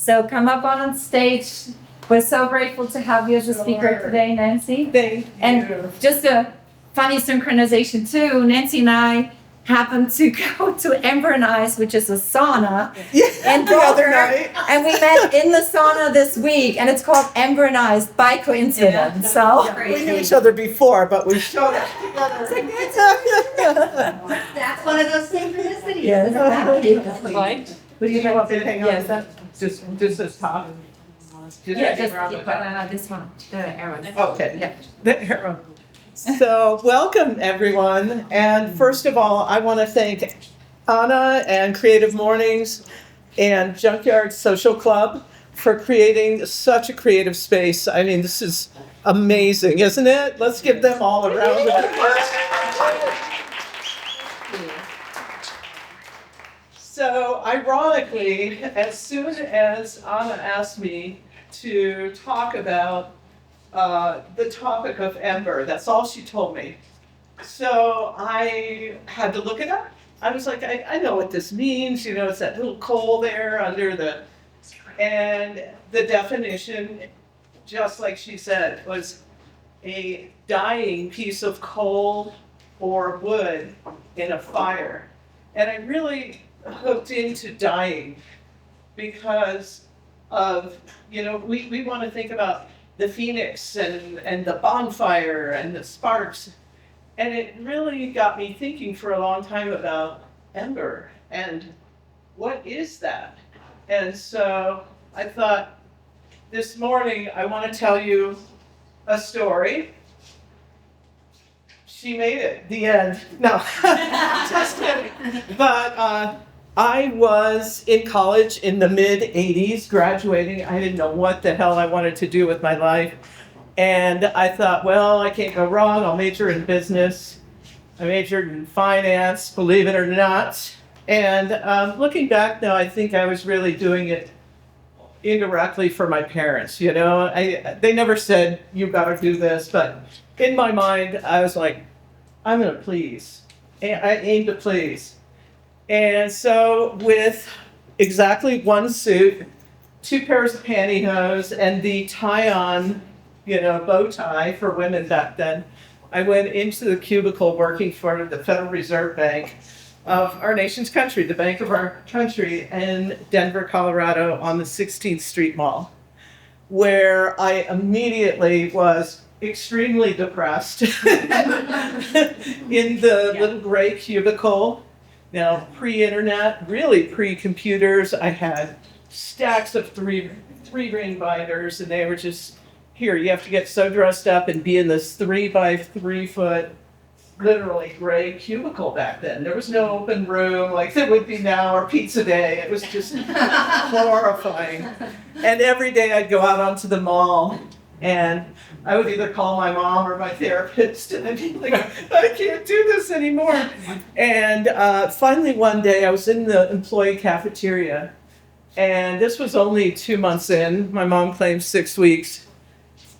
So come up on stage. We're so grateful to have you as a speaker today, Nancy. Thank you. And just a funny synchronization too, Nancy and I happened to go to Ember and Ice, which is a sauna, in the other Boulder, night. and we met in the sauna this week, and it's called Ember and Ice by coincidence. So We knew each other before, but we showed up together. That's one of those synchronicities. Yes. What do you You want me to hang on? Yes, that- Just this top? yeah, just this one, the arrow. Okay. Yeah. The arrow. So, welcome everyone. And first of all, I want to thank Anna and Creative Mornings and Junkyard Social Club for creating such a creative space. I mean, this is amazing, isn't it? Let's give them all a round of applause. So, ironically, as soon as Anna asked me to talk about the topic of Ember, that's all she told me. So I had to look it up. I was like, I know what this means. You know, it's that little coal there under the, and the definition, just like she said, was a dying piece of coal or wood in a fire. And I really hooked into dying because of, you know, we want to think about the phoenix and the bonfire and the sparks. And it really got me thinking for a long time about Ember and what is that? And so I thought this morning I want to tell you a story. She made it, the end. No, just kidding. But I was in college in the mid-'80s, graduating. I didn't know what the hell I wanted to do with my life. And I thought, well, I can't go wrong. I'll major in business. I majored in finance, believe it or not. And looking back now, I think I was really doing it indirectly for my parents. You know, they never said, you got to do this. But in my mind, I was like, I'm going to please. And I aim to please. And so with exactly one suit, 2 pairs of pantyhose, and the tie-on, you know, bow tie for women back then, I went into the cubicle working for the Federal Reserve Bank of our nation's country, the bank of our country, in Denver, Colorado, on the 16th Street Mall, where I immediately was extremely depressed in the little gray cubicle. Now, pre-internet, really pre-computers, I had stacks of three-ring binders, and they were just, here, you have to get so dressed up and be in this 3 by 3 foot, literally gray cubicle back then. There was no open room like there would be now, or pizza day. It was just horrifying. And every day I'd go out onto the mall, and I would either call my mom or my therapist, and I'd be like, I can't do this anymore. And finally one day I was in the employee cafeteria, and this was only 2 months in. My mom claims 6 weeks.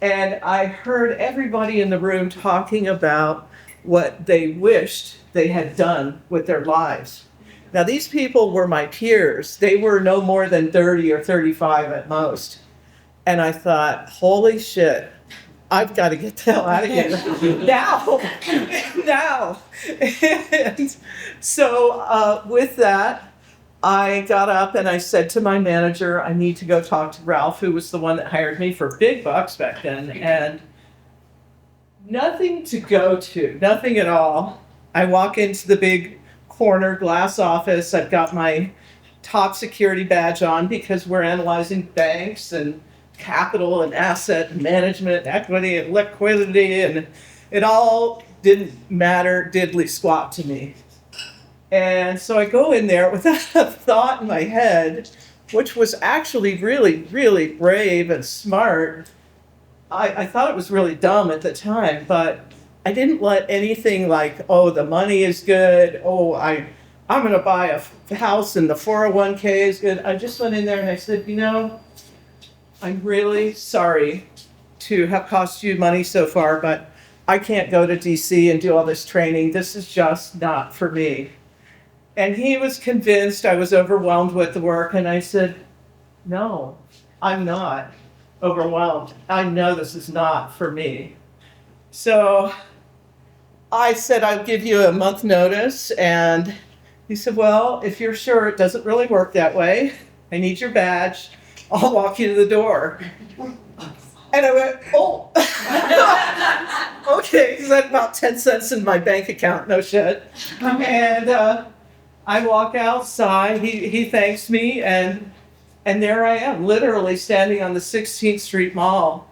And I heard everybody in the room talking about what they wished they had done with their lives. Now, these people were my peers. They were no more than 30 or 35 at most. And I thought, holy shit, I've got to get the hell out of here now. And so with that, I got up and I said to my manager, I need to go talk to Ralph, who was the one that hired me for big bucks back then. And nothing to go to, nothing at all. I walk into the big corner glass office. I've got my top security badge on because we're analyzing banks and capital and asset management, equity and liquidity, and it all didn't matter diddly squat to me. And so I go in there without a thought in my head, which was actually really, really brave and smart. I thought it was really dumb at the time, but I didn't let anything like, oh, the money is good, oh, I'm going to buy a house and the 401k is good. I just went in there and I said, you know, I'm really sorry to have cost you money so far, but I can't go to DC and do all this training. This is just not for me. And he was convinced I was overwhelmed with the work, and I said, no, I'm not overwhelmed. I know this is not for me. So I said, I'll give you a month notice. And he said, well, if you're sure it doesn't really work that way, I need your badge. I'll walk you to the door. And I went, oh, okay, because I had about 10 cents in my bank account, no shit. And I walk outside, he thanks me, and there I am, literally standing on the 16th Street Mall.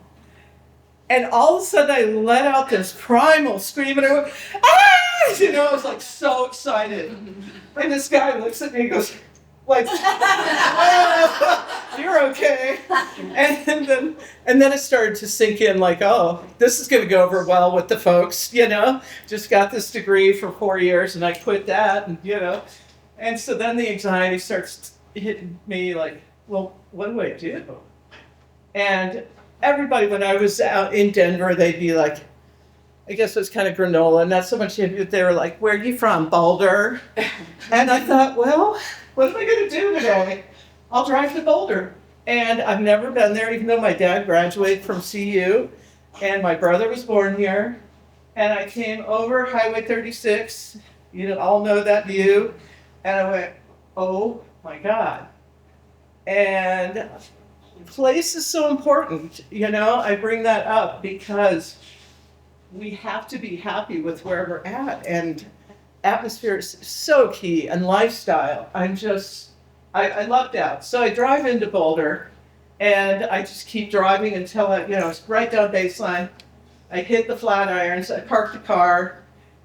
And all of a sudden I let out this primal scream, and I went, ah! You know, I was like so excited. And this guy looks at me and goes, like, oh, you're okay. And then it started to sink in, like, oh, this is going to go over well with the folks, you know. Just got this degree for 4 years, and I quit that, and you know. And so then the anxiety starts hitting me, like, well, what do I do? And everybody, when I was out in Denver, they'd be like, I guess it was kind of granola, not so much. They were like, where are you from, Boulder? And I thought, well, what am I going to do today? I'll drive to Boulder. And I've never been there, even though my dad graduated from CU, and my brother was born here. And I came over Highway 36. You all know that view. And I went, oh my God. And place is so important. You know, I bring that up because we have to be happy with where we're at. And atmosphere is so key, and lifestyle. I lucked out. So I drive into Boulder, and I just keep driving until it's right down baseline. I hit the flat irons, I park the car,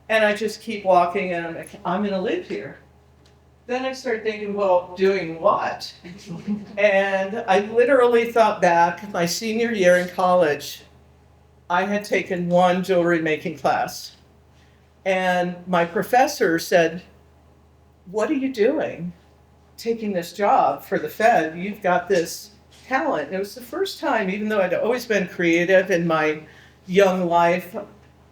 and I just keep walking, and I'm like, I'm gonna live here. Then I started thinking, well, doing what? And I literally thought back, my senior year in college, I had taken one jewelry making class. And my professor said, what are you doing taking this job for the Fed? You've got this talent. And it was the first time, even though I'd always been creative in my young life,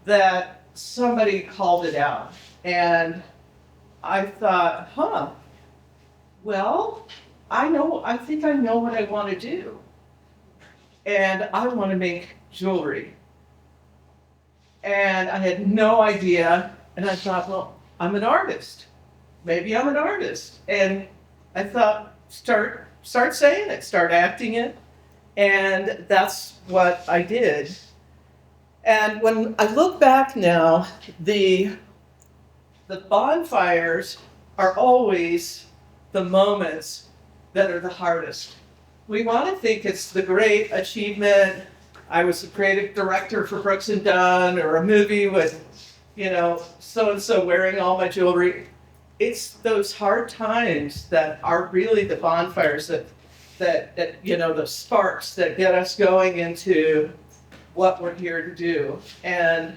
that somebody called it out. And I thought, well, I think I know what I want to do. And I want to make jewelry. And I had no idea. And I thought, well, I'm an artist. Maybe I'm an artist. And I thought, start saying it, start acting it. And that's what I did. And when I look back now, the bonfires are always the moments that are the hardest. We want to think it's the great achievement. I was the creative director for Brooks and Dunn, or a movie with, so-and-so wearing all my jewelry. It's those hard times that are really the bonfires that the sparks that get us going into what we're here to do. And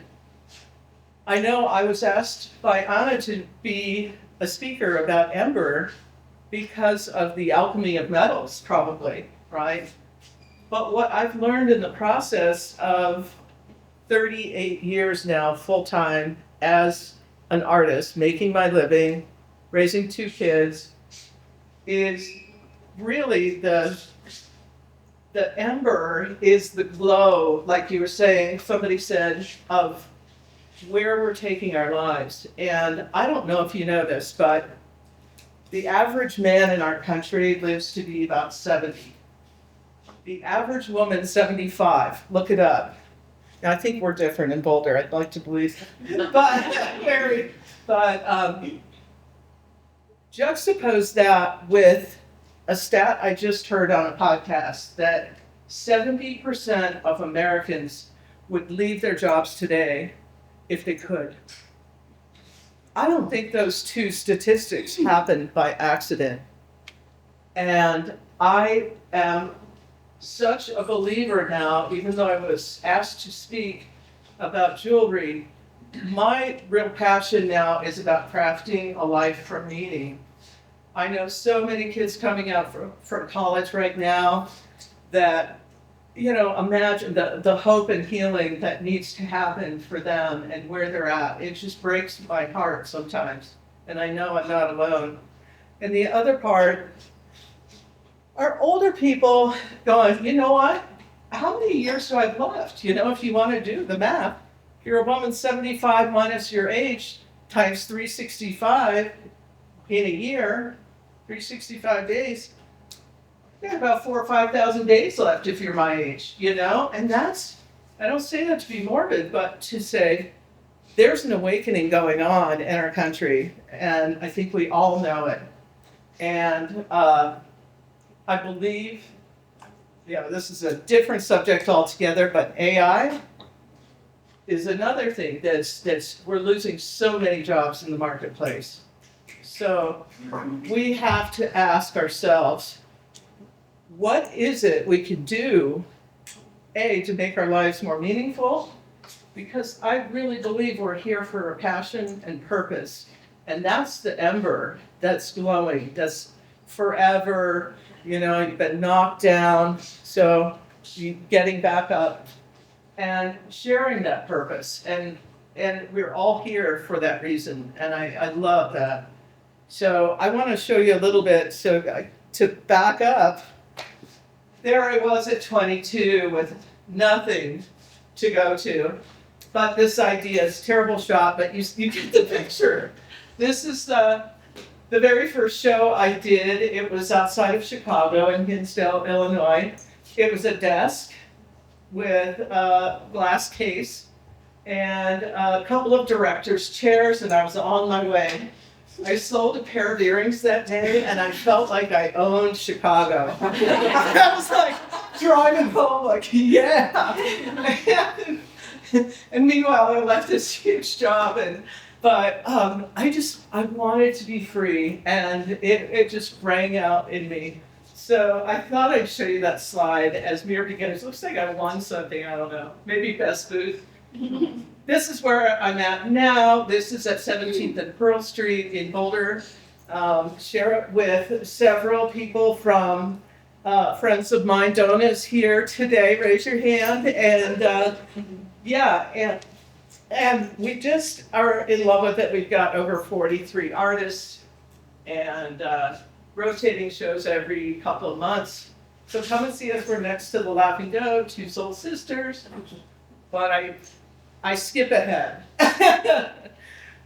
I know I was asked by Anna to be a speaker about Ember because of the alchemy of metals, probably, right? But what I've learned in the process of 38 years now, full-time, as an artist, making my living, raising 2 kids, is really the ember is the glow, like you were saying, somebody said, of where we're taking our lives. And I don't know if you know this, but the average man in our country lives to be about 70. The average woman, 75. Look it up. Now, I think we're different in Boulder. I'd like to believe, but juxtapose that with a stat I just heard on a podcast that 70% of Americans would leave their jobs today if they could. I don't think those two statistics happened by accident. And I am such a believer now, even though I was asked to speak about jewelry, my real passion now is about crafting a life from meaning. I know so many kids coming out from college right now that, imagine the hope and healing that needs to happen for them and where they're at. It just breaks my heart sometimes. And I know I'm not alone. And the other part, Our older people going, you know what? How many years do I have left? You know, if you want to do the math, if you're a woman 75 minus your age times 365 in a year, 365 days, you have about 4,000 or 5,000 days left if you're my age, you know? And that's, I don't say that to be morbid, but to say there's an awakening going on in our country, and I think we all know it. And I believe, this is a different subject altogether, but AI is another thing that's we're losing so many jobs in the marketplace. So we have to ask ourselves, what is it we can do, to make our lives more meaningful? Because I really believe we're here for a passion and purpose. And that's the ember that's glowing, that's forever, you've been knocked down, so you getting back up and sharing that purpose. And we're all here for that reason, and I love that. So I want to show you a little bit, to back up, there I was at 22 with nothing to go to. But this idea is a terrible shot, but you get the picture. This is the very first show I did. It was outside of Chicago in Hinsdale, Illinois. It was a desk with a glass case and a couple of directors' chairs, and I was on my way. I sold a pair of earrings that day, and I felt like I owned Chicago. I was like driving home, like, yeah. And meanwhile, I left this huge job, but I wanted to be free, and it just rang out in me. So I thought I'd show you that slide as mere beginners. Looks like I won something, I don't know, maybe best booth. This is where I'm at now. This is at 17th and Pearl Street in Boulder. Share it with several people from friends of mine. Donna's here today, raise your hand. And and we just are in love with it. We've got over 43 artists and rotating shows every couple of months. So come and see us. We're next to the Laughing Doe, Two Soul Sisters. But I skip ahead.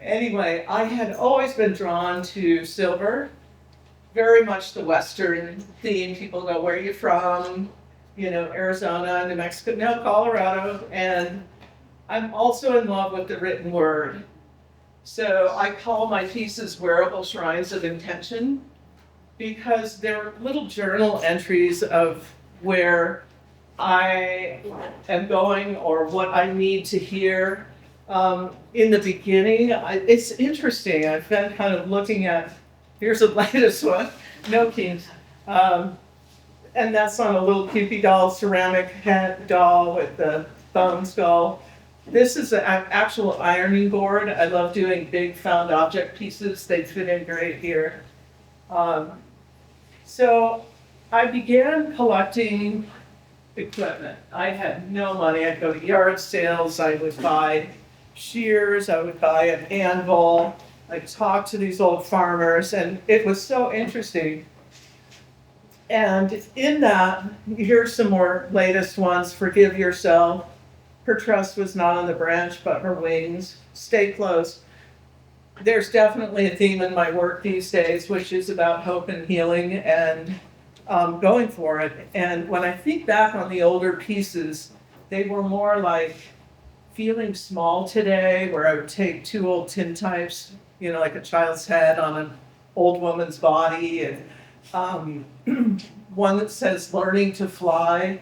Anyway, I had always been drawn to silver, very much the Western theme. People go, where are you from? Arizona, New Mexico, no, Colorado. And I'm also in love with the written word. So I call my pieces wearable shrines of intention, because they're little journal entries of where I am going or what I need to hear. In the beginning, it's interesting. I've been kind of looking at, here's the latest one, no keys. And that's on a little Cupid doll, ceramic head doll with the bone skull. This is an actual ironing board. I love doing big found object pieces. They fit in great here. So I began collecting equipment. I had no money. I'd go to yard sales. I would buy shears. I would buy an anvil. I'd talk to these old farmers, and it was so interesting. And in that, here's some more latest ones. Forgive yourself. Her trust was not on the branch, but her wings. Stay close. There's definitely a theme in my work these days, which is about hope and healing and going for it. And when I think back on the older pieces, they were more like feeling small today, where I would take two old tintypes, like a child's head on an old woman's body, and one that says learning to fly,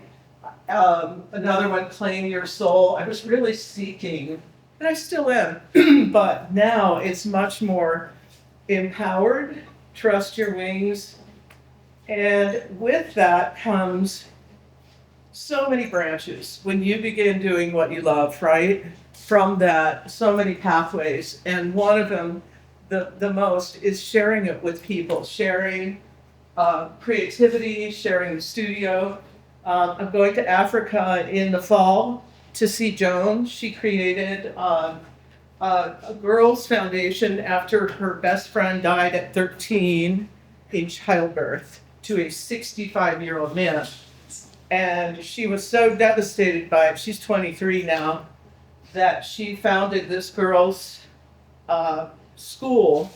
another one, claim your soul. I was really seeking, and I still am, but now it's much more empowered, trust your wings. And with that comes so many branches. When you begin doing what you love, right? From that, so many pathways. And one of them, the most, is sharing it with people, sharing creativity, sharing the studio. I'm going to Africa in the fall to see Joan. She created a girls' foundation after her best friend died at 13 in childbirth. to a 65-year-old man. And she was so devastated by it, she's 23 now, that she founded this girl's school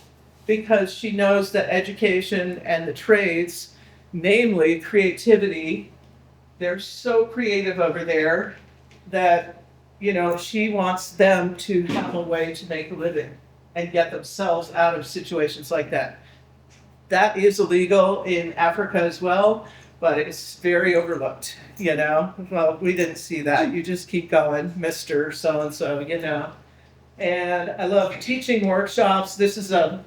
because she knows that education and the trades, namely creativity, they're so creative over there that, she wants them to have a way to make a living and get themselves out of situations like that. That is illegal in Africa as well, but it's very overlooked, Well, we didn't see that. You just keep going, Mr. So-and-so, And I love teaching workshops. This is in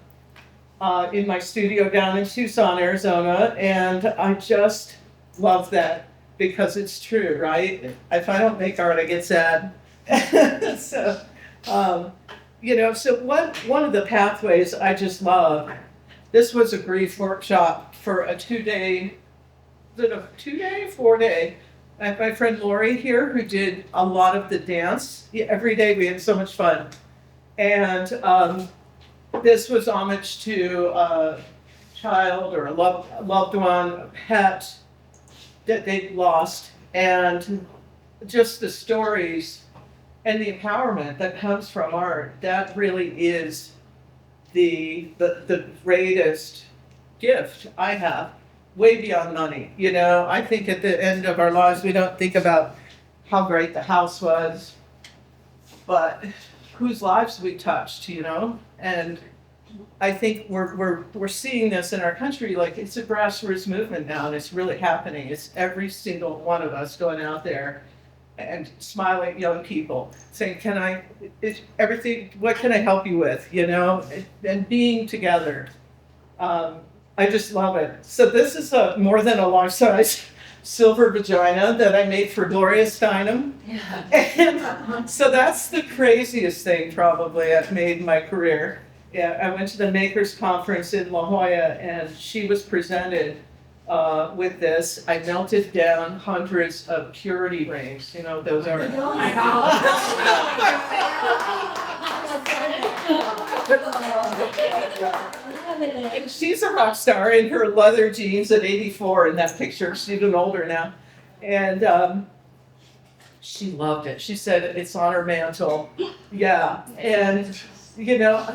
my studio down in Tucson, Arizona, and I just love that because it's true, right? If I don't make art, I get sad. So, so one of the pathways I just love, this was a grief workshop for a 2-day, 4-day. I have my friend Lori here who did a lot of the dance. Every day we had so much fun. And this was homage to a child or a loved one, a pet that they'd lost. And just the stories and the empowerment that comes from art, that really is the greatest gift I have, way beyond money. I think at the end of our lives, we don't think about how great the house was, but whose lives we touched, And I think we're seeing this in our country, like it's a grassroots movement now, and it's really happening. It's every single one of us going out there and smiling at young people, saying, what can I help you with, and being together. I just love it. So this is more than a life-size silver vagina that I made for Gloria Steinem. Yeah. And so that's the craziest thing probably I've made in my career. Yeah, I went to the Makers Conference in La Jolla, and she was presented with this. I melted down hundreds of purity rings. Those are. Oh my God. And she's a rock star in her leather jeans at 84 in that picture. She's even older now. And she loved it. She said it's on her mantle. Yeah. And,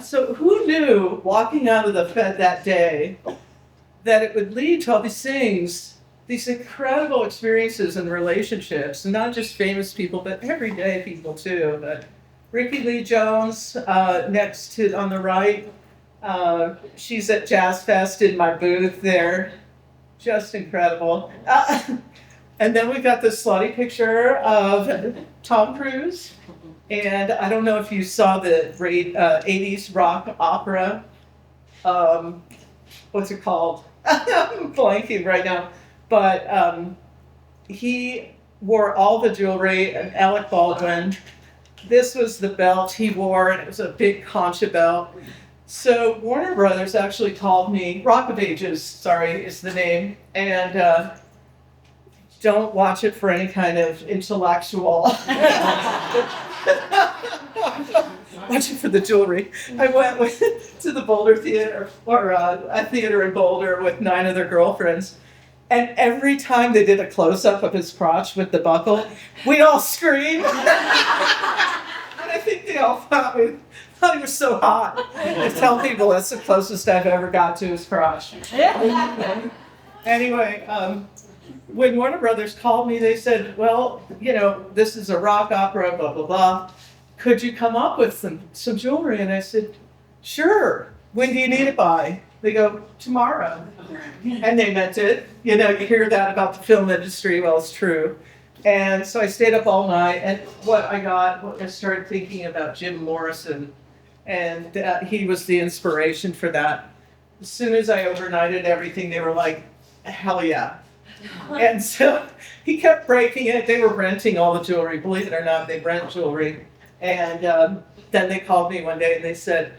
so who knew walking out of the Fed that day that it would lead to all these things, these incredible experiences and relationships, and not just famous people, but everyday people too. But Ricky Lee Jones, next to on the right, she's at Jazz Fest in my booth there. Just incredible. And then we got this slutty picture of Tom Cruise. And I don't know if you saw the 80s rock opera. What's it called? I'm blanking right now. But he wore all the jewelry, and Alec Baldwin. This was the belt he wore, and it was a big concha belt. So Warner Brothers actually called me, Rock of Ages, sorry, is the name, and don't watch it for any kind of intellectual. Watch it for the jewelry. I went to the Boulder theater, or a theater in Boulder with 9 other girlfriends. And every time they did a close-up of his crotch with the buckle, we'd all scream. And I think they all thought he was so hot. I tell people that's the closest I've ever got to his crotch. Anyway, when Warner Brothers called me, they said, well, this is a rock opera, blah, blah, blah. Could you come up with some jewelry? And I said, sure. When do you need it by? They go, tomorrow. And they meant it. You hear that about the film industry. Well, it's true. And so I stayed up all night. And I started thinking about Jim Morrison. And he was the inspiration for that. As soon as I overnighted everything, they were like, hell yeah. And so he kept breaking it. They were renting all the jewelry. Believe it or not, they rent jewelry. And then they called me one day and they said,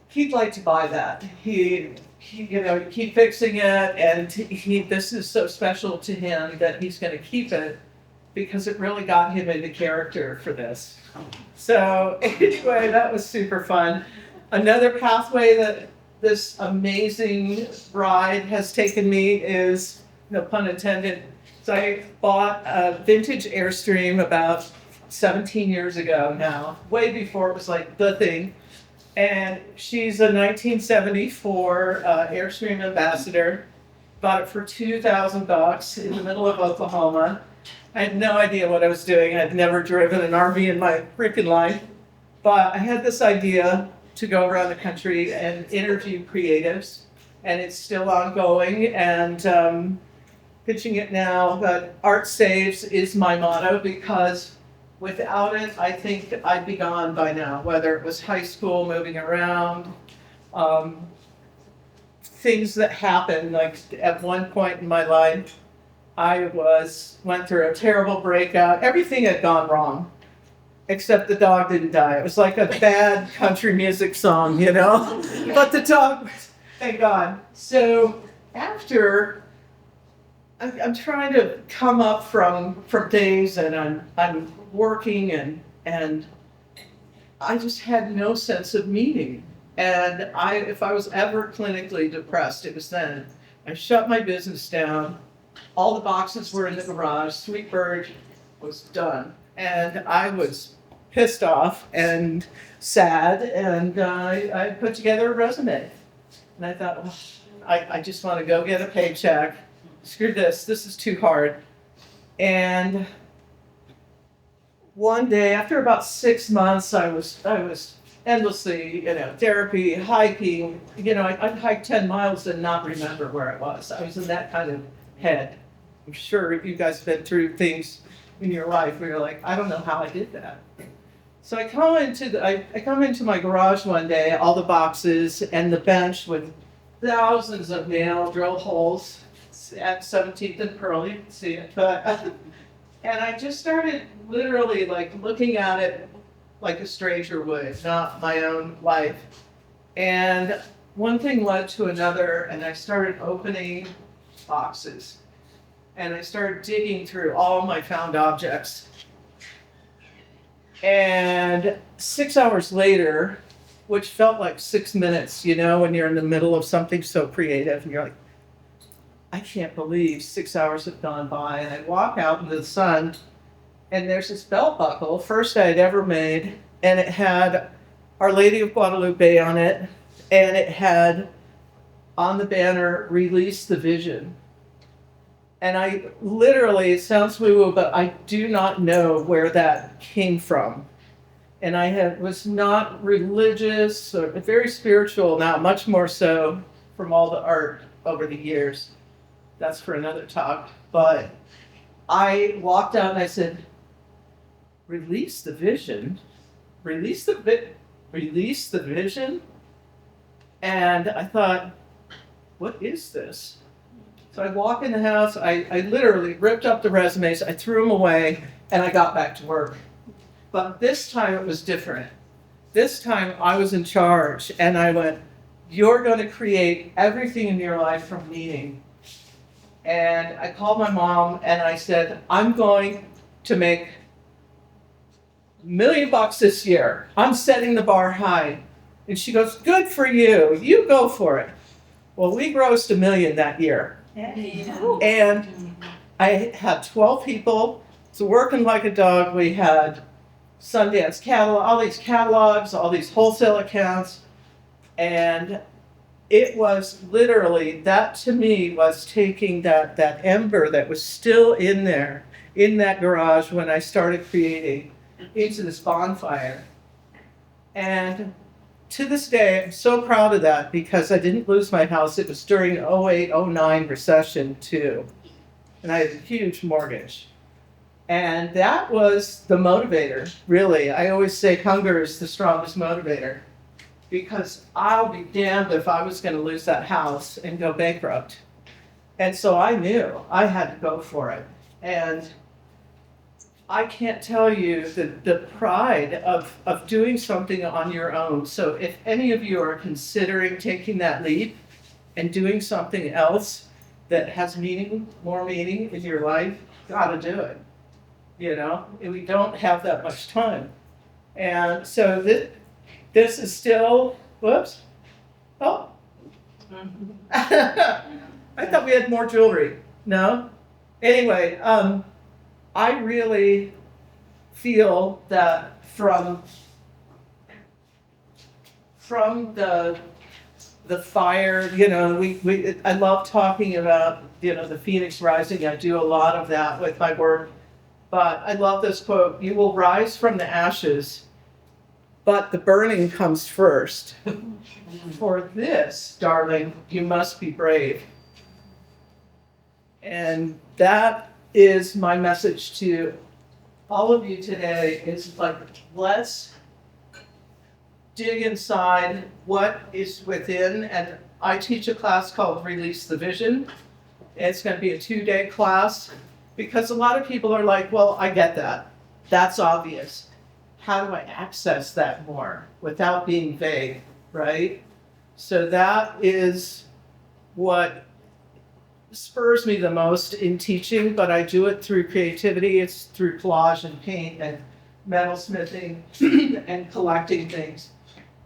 he'd like to buy that. He keep fixing it, and this is so special to him that he's going to keep it because it really got him into character for this. So anyway, that was super fun. Another pathway this amazing ride has taken me is, no pun intended. So I bought a vintage Airstream about 17 years ago now, way before it was like the thing. And she's a 1974 Airstream Ambassador. Bought it for $2,000 in the middle of Oklahoma. I had no idea what I was doing. I'd never driven an RV in my freaking life. But I had this idea to go around the country and interview creatives. And it's still ongoing and pitching it now. But Art Saves is my motto because without it, I think I'd be gone by now, whether it was high school, moving around, things that happened. Like at one point in my life, I went through a terrible breakout. Everything had gone wrong, except the dog didn't die. It was like a bad country music song, you know? But the dog, thank God. So after, I'm trying to come up from things, and I'm working, and I just had no sense of meaning. And if I was ever clinically depressed, it was then. I shut my business down. All the boxes were in the garage. Sweet Bird was done. And I was pissed off and sad, and I put together a resume. And I thought, well, I just want to go get a paycheck. Screw this is too hard. And one day, after about 6 months, I was endlessly, therapy, hiking. I'd hike 10 miles and not remember where I was. I was in that kind of head. I'm sure you guys have been through things in your life where you're like, I don't know how I did that. So I come into my garage one day, all the boxes and the bench with thousands of nail drill holes at 17th and Pearl. You can see it, and I just started literally like looking at it like a stranger would, not my own life. And one thing led to another, and I started opening boxes. And I started digging through all my found objects. And 6 hours later, which felt like 6 minutes, when you're in the middle of something so creative, and you're like, I can't believe 6 hours have gone by. And I walk out into the sun, and there's this belt buckle, first I'd ever made, and it had Our Lady of Guadalupe on it, and it had on the banner, Release the Vision. And I literally, it sounds woo-woo, but I do not know where that came from. And I was not religious, or very spiritual now, much more so from all the art over the years. That's for another talk. But I walked out and I said, release the vision? Release the vision? And I thought, what is this? So I walk in the house, I literally ripped up the resumes, I threw them away, and I got back to work. But this time it was different. This time I was in charge, and I went, you're going to create everything in your life from meaning. And I called my mom, and I said, I'm going to make $1 million this year. I'm setting the bar high. And she goes, good for you. You go for it. Well, we grossed $1 million that year. And I had 12 people. It's working like a dog. We had Sundance catalog, all these catalogs, all these wholesale accounts. And it was literally, that to me was taking that ember that was still in there, in that garage when I started creating, into this bonfire. And to this day, I'm so proud of that because I didn't lose my house. It was during 08, 09 recession too. And I had a huge mortgage. And that was the motivator, really. I always say hunger is the strongest motivator because I'll be damned if I was going to lose that house and go bankrupt. And so I knew I had to go for it. And I can't tell you the pride of doing something on your own. So if any of you are considering taking that leap and doing something else that has meaning, more meaning in your life, gotta do it. We don't have that much time. And so this is still, whoops. Oh, I thought we had more jewelry. No? Anyway, I really feel that from the fire, I love talking about, the phoenix rising. I do a lot of that with my work. But I love this quote, "You will rise from the ashes, but the burning comes first. For this, darling, you must be brave." And that is my message to all of you today, is like, let's dig inside what is within. And I teach a class called Release the Vision. It's going to be a 2-day class because a lot of people are like, well, I get that. That's obvious. How do I access that more without being vague, right? So that is what spurs me the most in teaching, but I do it through creativity. It's through collage and paint and metalsmithing and collecting things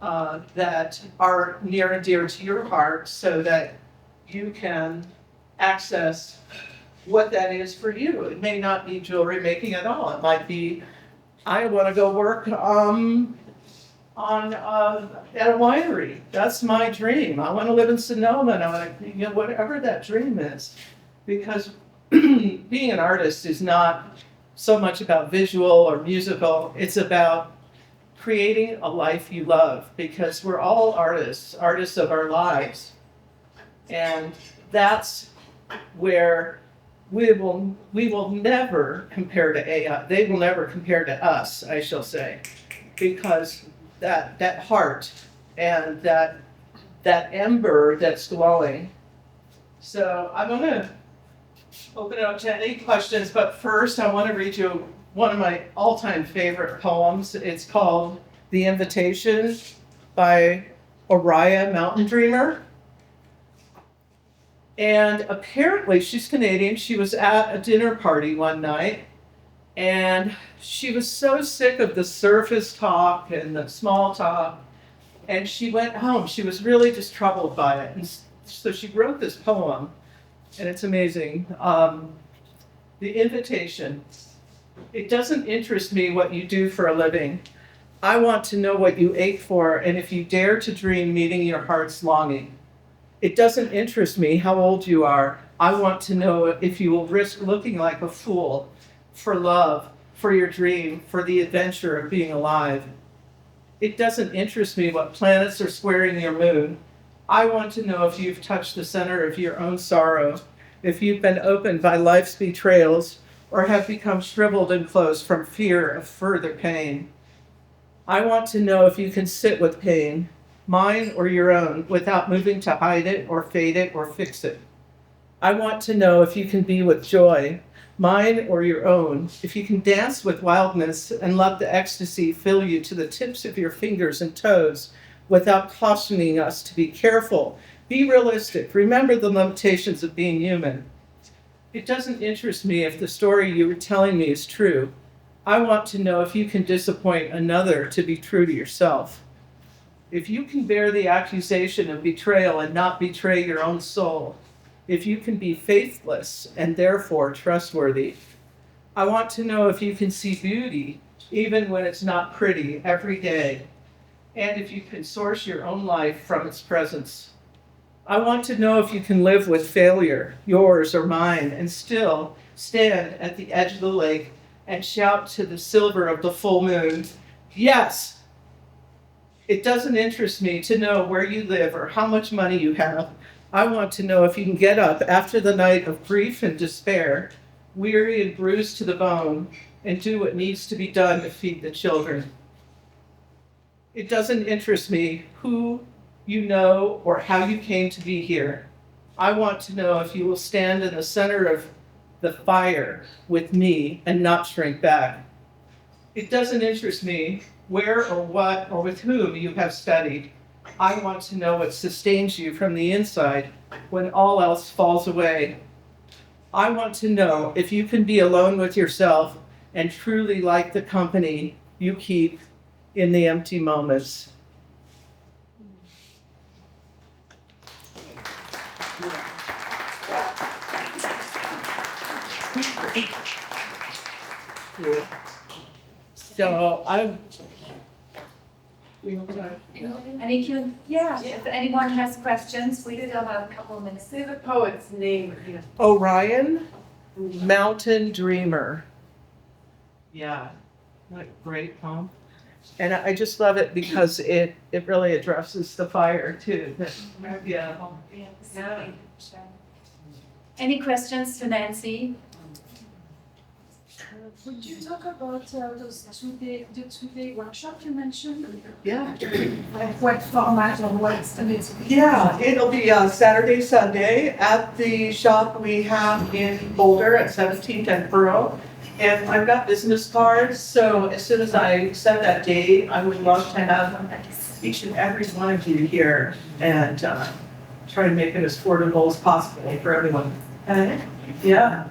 that are near and dear to your heart so that you can access what that is for you. It may not be jewelry making at all. It might be, I want to go work at a winery. That's my dream. I want to live in Sonoma. And I want to, whatever that dream is. Because being an artist is not so much about visual or musical. It's about creating a life you love, because we're all artists of our lives. And that's where we will never compare to AI. They will never compare to us, I shall say, because that heart and that ember that's glowing. So I'm going to open it up to any questions, but first I want to read you one of my all-time favorite poems. It's called The Invitation by Oriah Mountain Dreamer. And apparently she's Canadian. She was at a dinner party one night, and she was so sick of the surface talk and the small talk, and she went home. She was really just troubled by it. And so she wrote this poem, and it's amazing. The Invitation. It doesn't interest me what you do for a living. I want to know what you ache for, and if you dare to dream meeting your heart's longing. It doesn't interest me how old you are. I want to know if you will risk looking like a fool for love, for your dream, for the adventure of being alive. It doesn't interest me what planets are squaring your moon. I want to know if you've touched the center of your own sorrow, if you've been opened by life's betrayals, or have become shriveled and closed from fear of further pain. I want to know if you can sit with pain, mine or your own, without moving to hide it or fade it or fix it. I want to know if you can be with joy, mine or your own, if you can dance with wildness and let the ecstasy fill you to the tips of your fingers and toes without cautioning us to be careful, be realistic, remember the limitations of being human. It doesn't interest me if the story you were telling me is true. I want to know if you can disappoint another to be true to yourself. If you can bear the accusation of betrayal and not betray your own soul, if you can be faithless and therefore trustworthy. I want to know if you can see beauty even when it's not pretty every day, and if you can source your own life from its presence. I want to know if you can live with failure, yours or mine, and still stand at the edge of the lake and shout to the silver of the full moon, yes! It doesn't interest me to know where you live or how much money you have. I want to know if you can get up after the night of grief and despair, weary and bruised to the bone, and do what needs to be done to feed the children. It doesn't interest me who you know or how you came to be here. I want to know if you will stand in the center of the fire with me and not shrink back. It doesn't interest me where or what or with whom you have studied. I want to know what sustains you from the inside when all else falls away. I want to know if you can be alone with yourself and truly like the company you keep in the empty moments. So I'm. If anyone has questions, we still have a couple of minutes. Say the poet's name. Orion, Mountain Dreamer. Yeah, what great poem. And I just love it because it really addresses the fire too. Yeah. Any questions to Nancy? Would you talk about those the 2-day workshop you mentioned? Yeah. What format or what's the next? Yeah, it'll be Saturday, Sunday at the shop we have in Boulder at 17th and Pearl. And I've got business cards, so as soon as I set that date, I would love to have each and every one of you here and try to make it as affordable as possible for everyone. Yeah.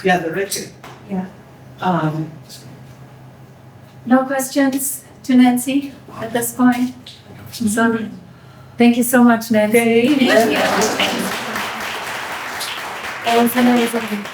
Yeah, the rich. Yeah. No questions to Nancy at this point? So, thank you so much, Nancy. Thank you. That was amazing.